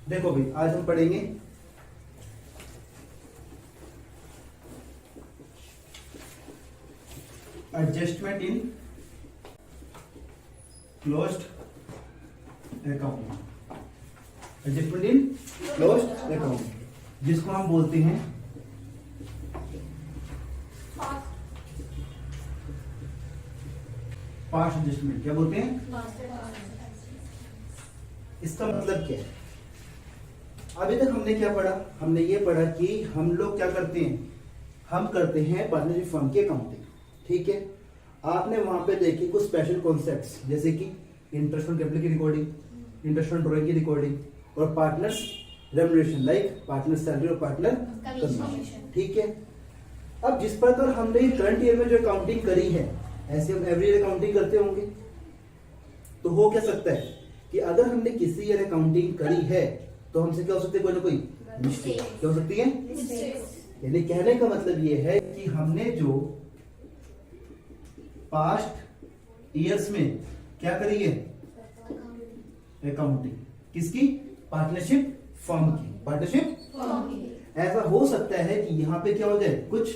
देखो भाई, आज हम पढ़ेंगे adjustment in closed account. Adjustment in closed account, जिसको हम बोलते हैं पास्ट एडजस्टमेंट। क्या बोलते हैं? इसका मतलब क्या है? अभी तक हमने क्या पढ़ा? हमने ये पढ़ा कि हम लोग क्या करते हैं, हम करते हैं पार्टनरशिप फर्म की अकाउंटिंग। ठीक है, आपने वहां पे देखी कुछ स्पेशल कॉन्सेप्ट्स, जैसे कि इंटरेस्ट ऑन कैपिटल की रिकॉर्डिंग, इंटरेस्ट ऑन ड्रॉइंग की रिकॉर्डिंग, और partners remuneration, like partner salary और पार्टनर कमीशन। ठीक है, अब जिस प्रकार हमने करंट ईयर में जो अकाउंटिंग करी है, ऐसे हम एवरी ईयर अकाउंटिंग करते होंगे। तो हो क्या सकता है कि अगर हमने किसी ईयर अकाउंटिंग करी है तो हमसे क्या हो सकती है, कोई ना कोई मिस्टेक क्या हो सकती है। यानी कहने का मतलब ये है कि हमने जो पास्ट ईयर्स में क्या करी है, अकाउंटिंग किसकी? पार्टनरशिप फर्म की। पार्टनरशिप फर्म की। ऐसा हो सकता है कि यहां पे क्या हो जाए, कुछ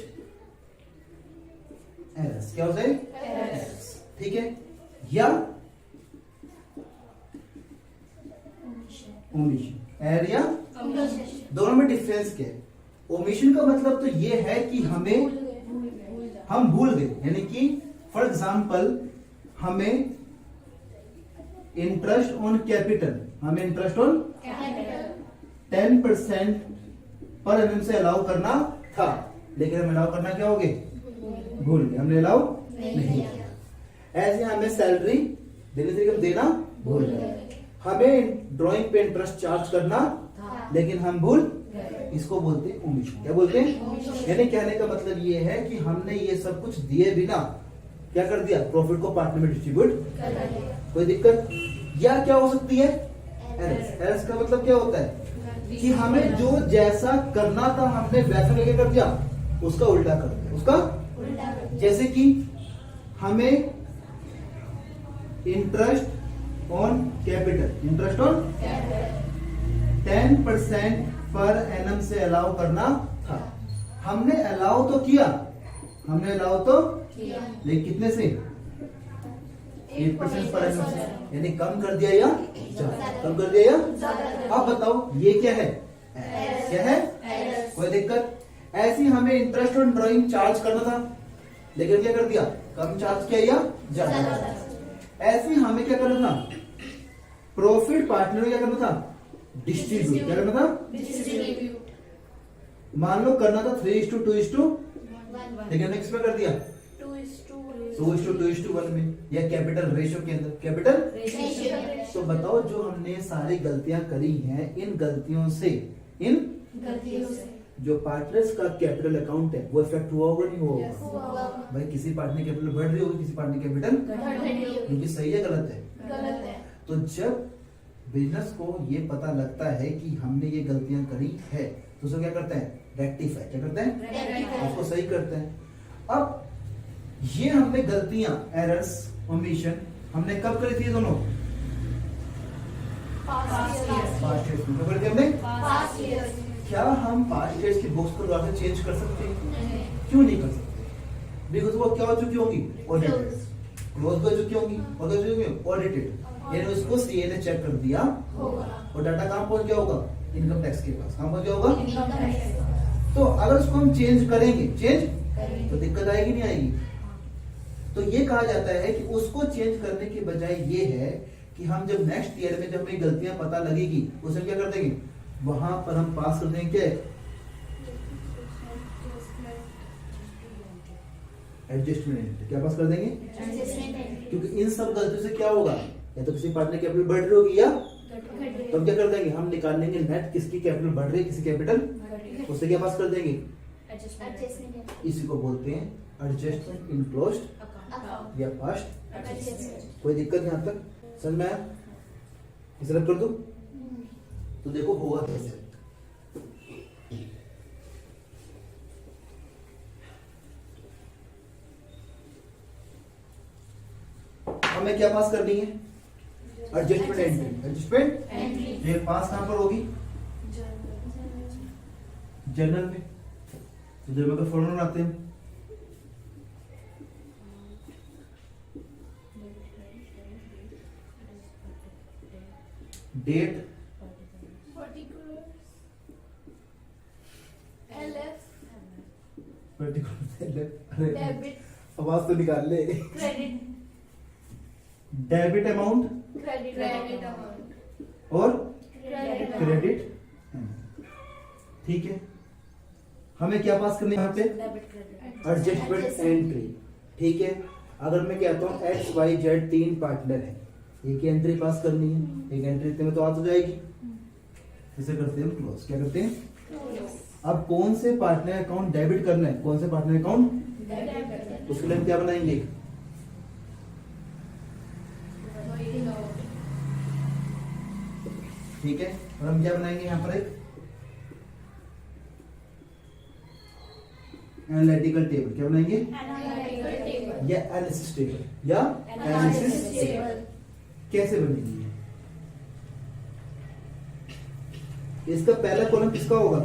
एरर्स। क्या हो जाए? एरर्स। ठीक है, या ओमिशन। एरर या दोनों में डिफरेंस क्या है? ओमिशन का मतलब तो ये है कि हम भूल गए, यानी कि फॉर एग्जाम्पल हमें इंटरेस्ट ऑन कैपिटल, हमें इंटरेस्ट ऑन 10% पर एनम से अलाउ करना था, लेकिन हम अलाउ करना क्या हो गए, भूल गए, हमने अलाउ नहीं किया। ऐसे हमें सैलरी देने से हम देना भूल गए, हमें ड्राइंग पे इंटरेस्ट चार्ज करना लेकिन हम भूल, इसको बोलते हैं ओमिशन। क्या बोलते हैं? यानी कहने का मतलब ये है कि हमने ये सब कुछ दिए बिना क्या कर दिया, प्रॉफिट को पार्टनर में डिस्ट्रीब्यूट कर दिया। कोई दिक्कत? या क्या हो सकती है, एरर्स। एरर्स का मतलब क्या होता है कि हमें जो जैसा करना था हमने वैसा लेके कर दिया, उसका उल्टा कर दिया, उसका उल्टा। जैसे कि हमें interest on capital, interest on 10% per annum से अलाउ करना था, हमने अलाउ तो किया, हमने अलाउ तो किया, लेकिन कितने से, 8% पर एनम से, यानी कम कर दिया या ज्यादा, कम कर दिया या ज्यादा। अब बताओ ये क्या है, क्या है? कोई दिक्कत? ऐसी हमें इंटरेस्ट ऑन ड्राइंग चार्ज करना था, लेकिन क्या कर दिया, कम चार्ज किया या ज्यादा। ऐसे हमें क्या करना था, प्रॉफिट पार्टनर में क्या करना था, डिस्ट्रीब्यूट। क्या करना था, डिस्ट्रीब्यूट। मान लो करना था 3:2:1, लेकिन हमने किसमें कर दिया, 2:2:1 में, या कैपिटल रेशियो के अंदर, कैपिटल रेशियो। तो बताओ जो हमने सारी गलतियां करी हैं, इन गलतियों से जो पार्टनर्स का कैपिटल अकाउंट है वो इफेक्ट हुआ होगा, नहीं हुआ होगा? भाई किसी पार्टनर कैपिटल बढ़ रही होगी, किसी पार्टनर कैपिटल घट रही होगी, क्योंकि सही है गलत है, गलत है। तो जब बिजनेस को ये पता लगता है कि हमने ये गलतियां करी है तो उसको क्या करते हैं, रेक्टिफाई। क्या करते हैं, उसको सही करते हैं। अब ये हमने गलतियां, एरर्स, ओमिशन हमने कब करी थी, दोनों पास्ट ईयर्स में करी थी हमने, पास्ट ईयर्स। क्या हम पास्ट ईयर्स की बुक्स को जाकर चेंज कर सकते हैं? क्यों नहीं कर सकते? बिकॉज वो क्या हो चुकी होगी, ऑडिटेड, क्लोज हो चुकी होंगी, ऑडिटेड, यानी उसको सीए ने चेक कर दिया होगा, और डाटा कहां पहुंच गया होगा, इनकम टैक्स के पास। कहां पहुंच गया होगा? तो अगर उसको हम चेंज करेंगे, तो दिक्कत आएगी नहीं आएगी? तो ये कहा जाता है कि उसको चेंज करने की बजाय ये है कि हम जब नेक्स्ट ईयर में जब हमें गलतियां पता लगेगी, उसे क्या कर देंगे, वहां पर हम पास कर देंगे क्या, एडजस्टमेंट। क्या पास कर देंगे, क्योंकि इन सब गलतियों से क्या होगा, या तो किसी पार्टनर कैपिटल बढ़ रही होगी या तो हम क्या कर देंगे, हम निकाल लेंगे नेट किसकी कैपिटल बढ़ रही है, किसी कैपिटल, उससे क्या पास कर देंगे, इसी को बोलते हैं एडजस्टमेंट इन क्लोज्ड या पास्ट। कोई दिक्कत यहां तक समझ में आया? इसे रब कर दूं तो देखो होगा कैसे। हमें क्या पास करनी है, एडजस्टमेंट एंट्री, एडजस्टमेंट एंट्री। ये पास कहां पर होगी? जर्नल में। तो जब अगर फॉर्मूला बनाते हैं डेट पर्टिकुलर, डेबिट, आवाज तो निकाल ले। Credit, debit amount credit amount और क्रेडिट क्रेडिट। ठीक है, हमें क्या पास करनी है यहाँ पे? Adjustment entry. ठीक है, अगर मैं कहता हूँ एक्स वाई जेड 3 पार्टनर है, एक एंट्री पास करनी है, एक एंट्री में तो आ तो जाएगी। इसे करते हैं क्लोज। क्या करते हैं? अब कौन से पार्टनर अकाउंट डेबिट करना है, कौन से पार्टनर अकाउंट, उसके लिए हम क्या बनाएंगे? ठीक है, और हम क्या बनाएंगे यहाँ पर? एक एनालिटिकल टेबल। क्या बनाएंगे? या एनालिसिस टेबल, या एनालिसिस टेबल। कैसे बनेगी? इसका पहला कॉलम किसका होगा?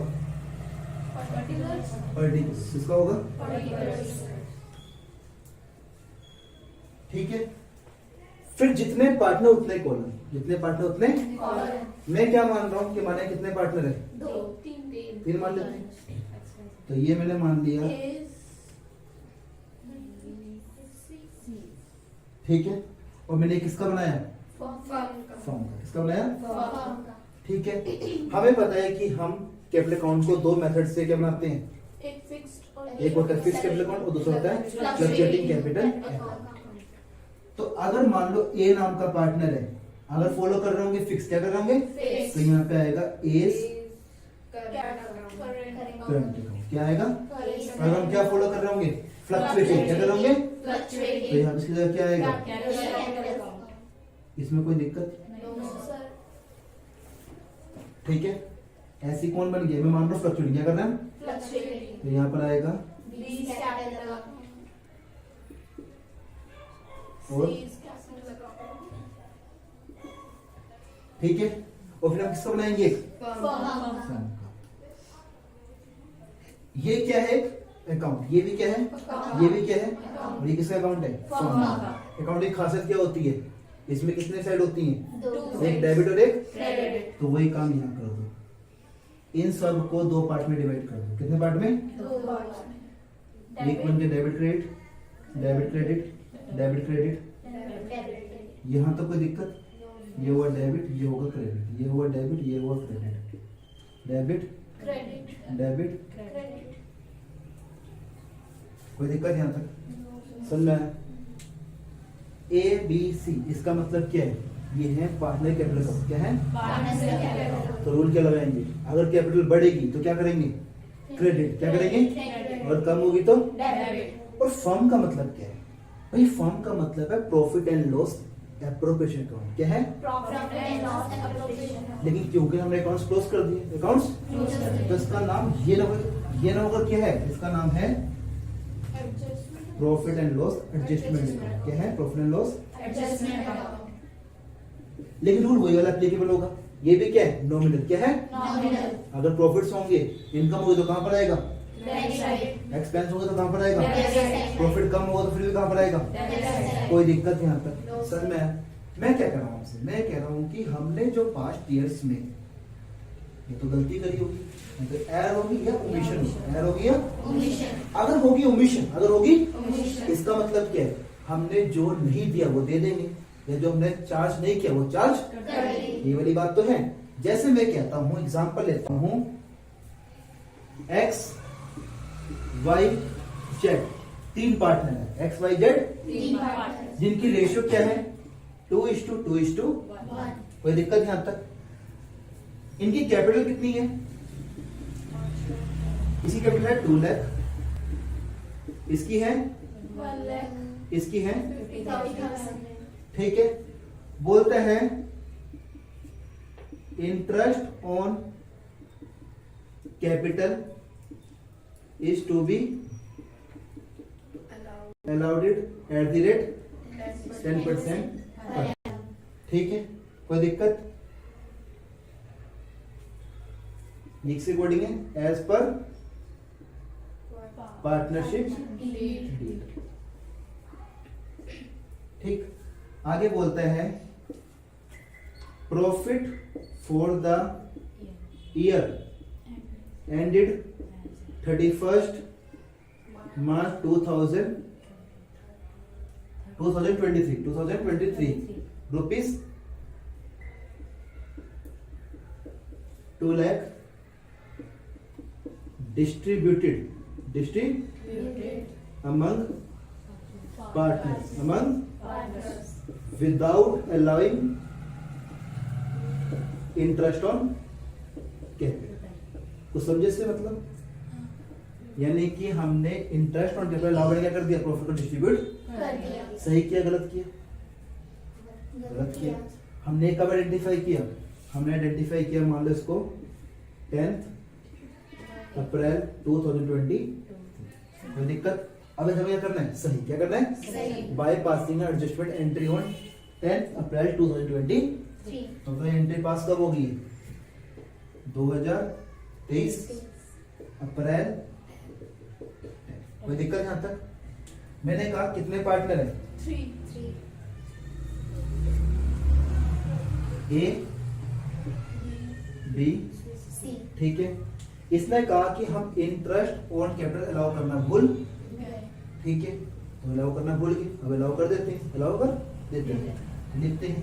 पर्टिकुलर। किसका होगा? ठीक है, फिर जितने पार्टनर उतने कॉलम, जितने पार्टनर उतने कॉलम। मैं क्या मान रहा हूं कि माने कितने पार्टनर है? 3 मान लेते हैं। तो ये मैंने मान लिया। ठीक है, और मैंने किसका बनाया? फॉर्म का। किसका बनाया? ठीक है, हमें पता है कि हम कैपिटल अकाउंट को 2 मेथड से क्या बनाते हैं? एक होता है फिक्स कैपिटल अकाउंट और दूसरा होता है फ्लक्चुएटिंग कैपिटल अकाउंट। तो अगर मान लो ए नाम का पार्टनर है, अगर फॉलो कर रहे होंगे फिक्स, क्या कर रहे होंगे? तो यहाँ पे आएगा एस करंट अकाउंट। क्या आएगा? अगर हम क्या फॉलो कर रहे होंगे? फ्लक्चुएटिंग। क्या कर रहे होंगे? तो यहाँ इसकी जगह क्या आएगा? इसमें कोई दिक्कत? ठीक है, ऐसी कौन बन गई? मैं मान लो फ्लक्चुएटिंग। क्या करना है? तो यहाँ पर आएगा और ठीक है, और फिर हम किसका बनाएंगे? ये क्या है? अकाउंट। ये भी क्या है? ये भी क्या है? और ये किसका अकाउंट है? अकाउंट की खासियत क्या होती है? इसमें कितने साइड होती हैं? एक डेबिट और एक क्रेडिट। तो वही काम यहाँ कर दो, इन सब को 2 पार्ट में डिवाइड कर दो। कितने पार्ट में? 2 पार्ट में। एक बन के debit credit, debit credit, debit credit. यहाँ तो कोई दिक्कत? ये हुआ डेबिट, ये होगा क्रेडिट, ये हुआ डेबिट, ये हुआ क्रेडिट, डेबिट डेबिट क्रेडिट। कोई दिक्कत यहाँ तक? समझ में आया? ए बी सी, इसका मतलब क्या है? ये है पार्टनर कैपिटल अकाउंट। क्या है? तो रूल क्या लगाएंगे? अगर कैपिटल बढ़ेगी तो क्या करेंगे? क्रेडिट। क्या करेंगे? और कम होगी तो डेबिट। और फर्म का मतलब क्या है भाई? फर्म का मतलब है profit and loss appropriation account. क्या है? Profit and loss appropriation. लेकिन क्योंकि हमने अकाउंट्स क्लोज कर दिए, अकाउंट्स, तो इसका नाम ये ना होगा, क्या है? इसका नाम है profit and loss adjustment account. क्या है? Profit and loss adjustment account. लेकिन रूल वही वाला एप्लीकेबल होगा। ये भी क्या है? नॉमिनल। क्या है? नॉमिनल। अगर प्रॉफिट्स होंगे, इनकम होगी तो कहां पर आएगा? Debit side. एक्सपेंस होगा तो कहां पर आएगा? Debit side. प्रॉफिट कम होगा तो फिर भी कहां पर आएगा? Debit side. कोई दिक्कत यहाँ तक? सर मैं क्या कह रहा हूँ आपसे? मैं कह रहा हूँ कि हमने जो पास्ट ईयर्स में ये तो गलती करी होगी, तो एरर होगी या ओमिशन होगी? एरर होगी या ओमिशन? अगर होगी ओमिशन, अगर होगी ओमिशन। इसका मतलब क्या है? हमने जो नहीं दिया वो दे देंगे, या जो हमने चार्ज नहीं किया वो चार्ज कर देंगे। ये वाली बात तो है। जैसे मैं कहता हूं, एग्जांपल लेता हूं, एक्स वाई जेड 3 पार्टनर है, एक्स वाई जेड, 3 पार्टनर। जिनकी रेशियो क्या है? 2:2:1। कोई दिक्कत यहां तक? इनकी कैपिटल कितनी है? इसी कैपिटल है 2 लाख, इसकी है 1 लाख, इसकी है 50,000। ठीक है, बोलते हैं interest on capital is to be allowed it at the rate 10%। ठीक है, कोई दिक्कत? नेक्स्ट कोडिंग है एज पर पार्टनरशिप डील। ठीक, आगे बोलता है profit for the year ended 31st March 2023 rupees 2 lakh distributed among partners without allowing interest on capital। कुछ समझे इससे मतलब? यानी कि हमने इंटरेस्ट ऑन कैपिटल अलाउ क्या कर दिया, प्रॉफिट को डिस्ट्रीब्यूट कर दिया। सही किया गलत किया? गलत किया। हमने कब आइडेंटिफाई किया? हमने आइडेंटिफाई किया, मान लो इसको 10 अप्रैल 2020। कोई दिक्कत? अब हमें क्या करना है? सही। क्या करना है? सही। By passing adjustment entry on 10 अप्रैल 2023। तो एंट्री पास कब होगी? 2023 अप्रैल। कोई दिक्कत यहां तक? मैंने कहा कितने पार्टनर हैं? 3 ए बी C ठीक है। इसने कहा कि हम इंटरेस्ट ऑन कैपिटल अलाउ करना भूल, ठीक है, तो अलाउ करना भूल गए, अब अलाउ कर देते हैं, अलाउ कर देते हैं, लिखते हैं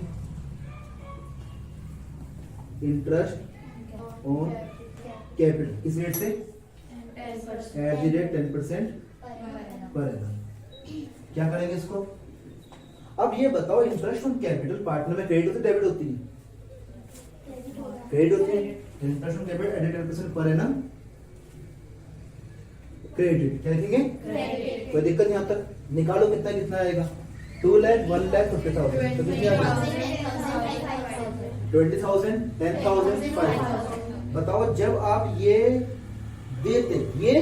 इंटरेस्ट ऑन कैपिटल किस रेट से? Eight the rate 10% per annum. क्या करेंगे इसको? अब ये बताओ इंटरेस्ट ऑन कैपिटल पार्टनर में क्रेडिट होती डेबिट होती है? क्रेडिट होती है। Interest on capital eight 10% per annum credit. क्या लिखेंगे? क्रेडिट। कोई दिक्कत यहां तक? निकालो कितना कितना आएगा? 2 लाख 1 लाख 50,000 तो कितनी आ गई? 20,000 10,000 5,000। बताओ जब आप ये देते ये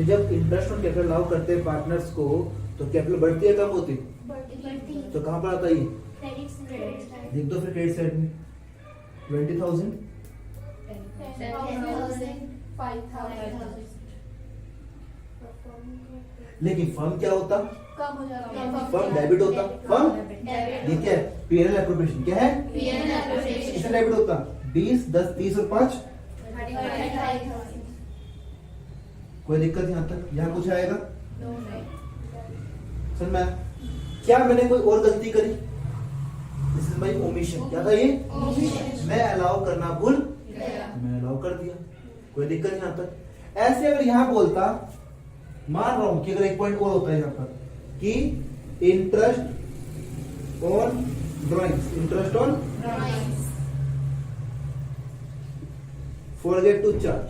जब इंटरेस्ट ऑन कैपिटल अलाउ करते हैं पार्टनर्स को तो कैपिटल बढ़ती है कम होती है? तो कहां पर आता है ये? लिख दो फिर क्रेडिट साइड में 20,000 लेकिन फर्म क्या होता? फर्म डेबिट होता। फर्म ये क्या है? PNL appropriation. क्या है? किससे डेबिट होता? 20 10 30 और 5। कोई दिक्कत यहां तक? यहां कुछ आएगा? समझ में? क्या मैंने कोई और गलती करी? This is my omission. क्या था ये? मैं अलाउ करना भूल, मैं अलाउ कर दिया। कोई दिक्कत यहां तक? ऐसे अगर यहां बोलता, मान रहा हूं कि अगर एक पॉइंट और होता है यहां पर कि interest on drawings, interest on forget to charge,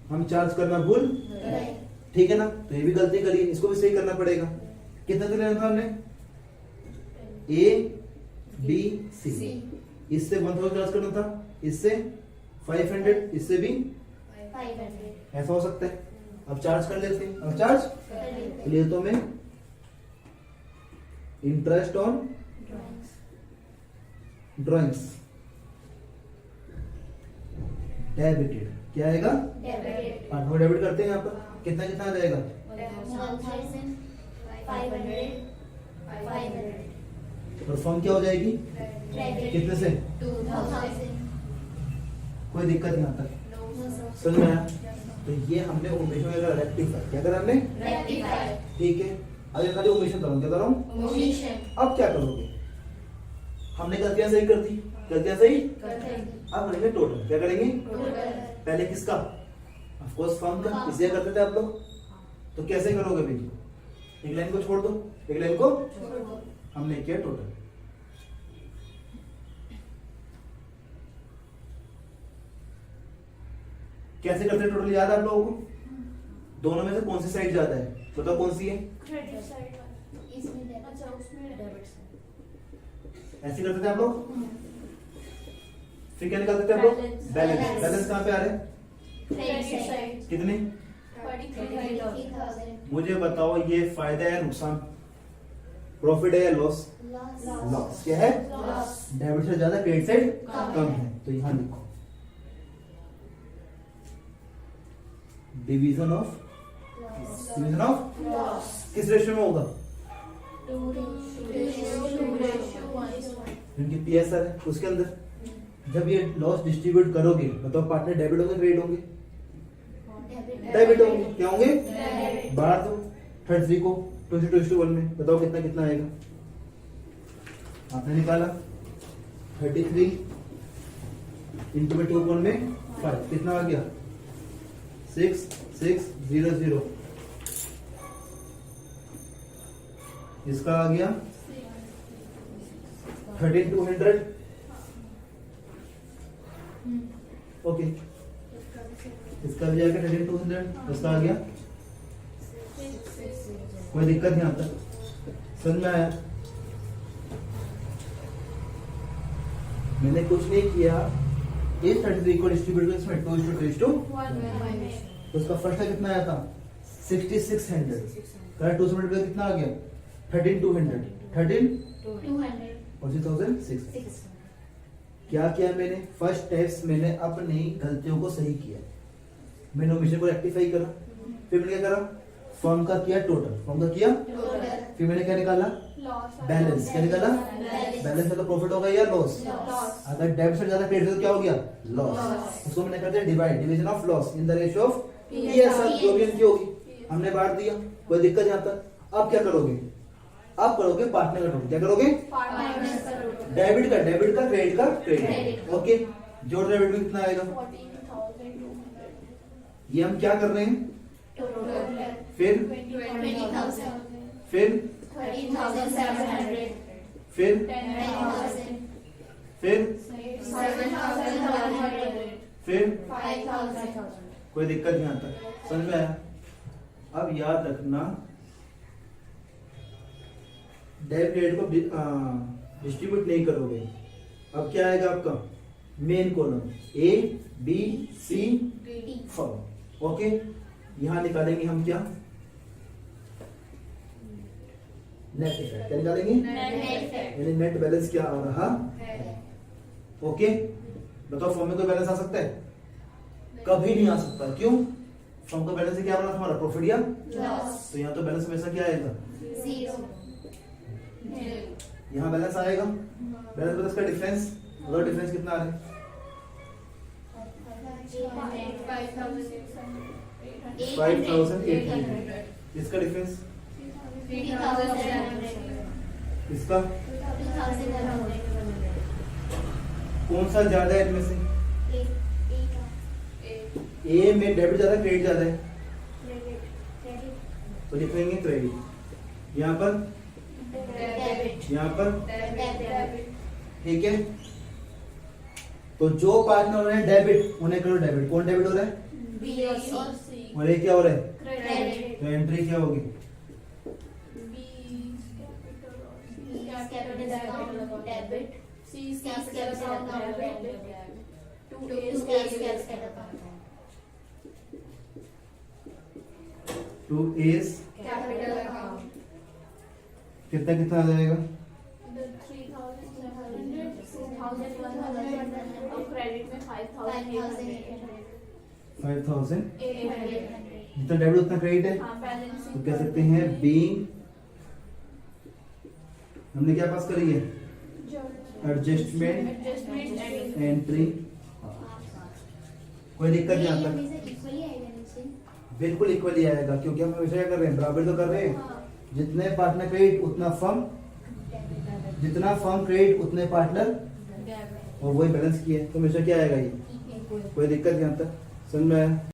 हम चार्ज करना भूल, ठीक है ना? तो ये भी गलती करी, इसको भी सही करना पड़ेगा। कितना लेना था हमने? A B C. इससे 1000 चार्ज करना था, इससे 500, इससे भी ऐसा हो सकता है। अब चार्ज कर लेते हैं। अब चार्ज ले तो मैं इंटरेस्ट ऑन ड्राइंग्स डेबिटेड। क्या आएगा? पार्टनर डेबिट करते हैं यहाँ पर। कितना कितना आ जाएगा? 1,500 और फॉर्म क्या हो जाएगी? कितने से? 2,000। कोई दिक्कत यहाँ तक? समझ में आया? तो ये हमने ओमिशन वगैरह रेक्टिफाई क्या करा हमने? ठीक है। अब ये खाली ओमिशन करूँ, क्या करूँ? अब क्या करोगे? हमने गलतियां सही कर दी, गलतियां सही। अब करेंगे टोटल। क्या करेंगे? पहले किसका? ऑफ कोर्स फर्म का। इसलिए करते थे आप लोग। तो कैसे करोगे भाई? एक लाइन को छोड़ दो, एक लाइन को हमने किया टोटल। कैसे करते हैं टोटल? याद है आप लोगों को? दोनों में से कौन सी साइड ज्यादा है? बताओ कौन सी है? ऐसे करते थे आप लोग? फिर क्या निकालते थे आप लोग? बैलेंस। बैलेंस कहाँ पे आ रहे हैं? कितने? 43,000। मुझे बताओ ये फायदा है नुकसान? प्रॉफिट है या लॉस? Loss loss. क्या है? लॉस डेबिट से ज्यादा क्रेडिट साइड कम कम है, तो यहां लिखो डिवीजन ऑफ लॉस किस रेशियो में होगा? 2:1 जिनकी पीएसआर है उसके अंदर जब ये लॉस डिस्ट्रीब्यूट करोगे बताओ पार्टनर डेबिट होंगे क्रेडिट होंगे? डेबिट होंगे। क्या होंगे? डेबिट। बाहर दो 33 को 2:1 में, बताओ कितना कितना आएगा? आपने निकाला 33 इंटू में 2 में 5 कितना आ गया? 6600। इसका आ गया 13200। ओके, इसका भी आएगा 13200। इसका आ गया, कोई दिक्कत नहीं आता, समझ में आया? मैंने कुछ नहीं किया, इस 33 को डिस्ट्रीब्यूट इसमें 2:1 तो उसका फर्स्ट का कितना आया था? 6600। करेक्ट, 2 से मल्टीप्लाई कितना आ गया? 13200। 13 और 6006। क्या किया मैंने? फर्स्ट टेस्ट मैंने अपनी गलतियों को सही किया, मैंने ओमिशन को रेक्टिफाई करा, फिर मैंने क्या करा? फर्म का किया टोटल, फर्म का किया, फिर मैंने क्या निकाला? बैलेंस। क्या निकाला? बैलेंस में तो प्रॉफिट होगा या लॉस? अगर डेबिट से ज्यादा क्रेडिट तो क्या हो गया? लॉस। उसको मैंने कर दिया divide, division of loss in the ratio of PSR, जो भी इनकी होगी हमने बांट दिया, कोई दिक्कत यहाँ तक। अब क्या करोगे? अब करोगे पार्टनर का टोटल। क्या करोगे? डेबिट का क्रेडिट का क्रेडिट। क्रेडिट। ओके, जोड़ डेबिट में कितना आएगा? ये हम क्या कर रहे हैं? फिर 20,000 फिर 13,700 फिर 10,000 फिर 7,100 फिर 5,000 कोई दिक्कत नहीं आता, समझ में आया? अब याद रखना डेबिट क्रेडिट को डिस्ट्रीब्यूट नहीं करोगे। अब क्या आएगा आपका? Main column A B C D firm. Okay, यहां निकालेंगे हम क्या? Net effect. क्या निकालेंगे? यानी नेट बैलेंस क्या आ रहा है। ओके, बताओ फर्म में कोई बैलेंस आ सकता है? कभी नहीं आ सकता। क्यों? फर्म का बैलेंस क्या बना हमारा? प्रॉफिट या लॉस तो यहाँ तो बैलेंस हमेशा क्या आएगा? 0 यहाँ बैलेंस आएगा। बैलेंस बैलेंस का डिफरेंस, अगर डिफरेंस कितना आ रहा है? 5,800। इसका डिफरेंस, 3,700 इसका 2,100 कौन सा ज्यादा है इनमें से? ए में डेबिट ज्यादा क्रेडिट ज्यादा है, तो लिखेंगे क्रेडिट। यहाँ पर यहाँ पर ठीक है। तो जो पार्टनर हो रहे हैं डेबिट उन्हें करो डेबिट। कौन डेबिट हो रहा है? B और C और ये क्या हो रहा है? क्रेडिट तो एंट्री क्या होगी? Debit C to S capital account कितना कितना आ जाएगा? 3,100 और क्रेडिट में 5,800 5,000। जितना डेबिट उतना क्रेडिट है, तो कह सकते हैं बीइंग, हमने क्या पास करी है? Adjustment entry. कोई दिक्कत नहीं आता, बिल्कुल इक्वली आएगा, क्योंकि हम हमेशा क्या कर रहे हैं? बराबर तो कर रहे हैं। जितने पार्टनर क्रेडिट उतना फर्म, जितना फर्म क्रेडिट उतने पार्टनर, और वही बैलेंस किया है, तो हमेशा क्या आएगा? ये कोई दिक्कत नहीं आता, समझ में आया?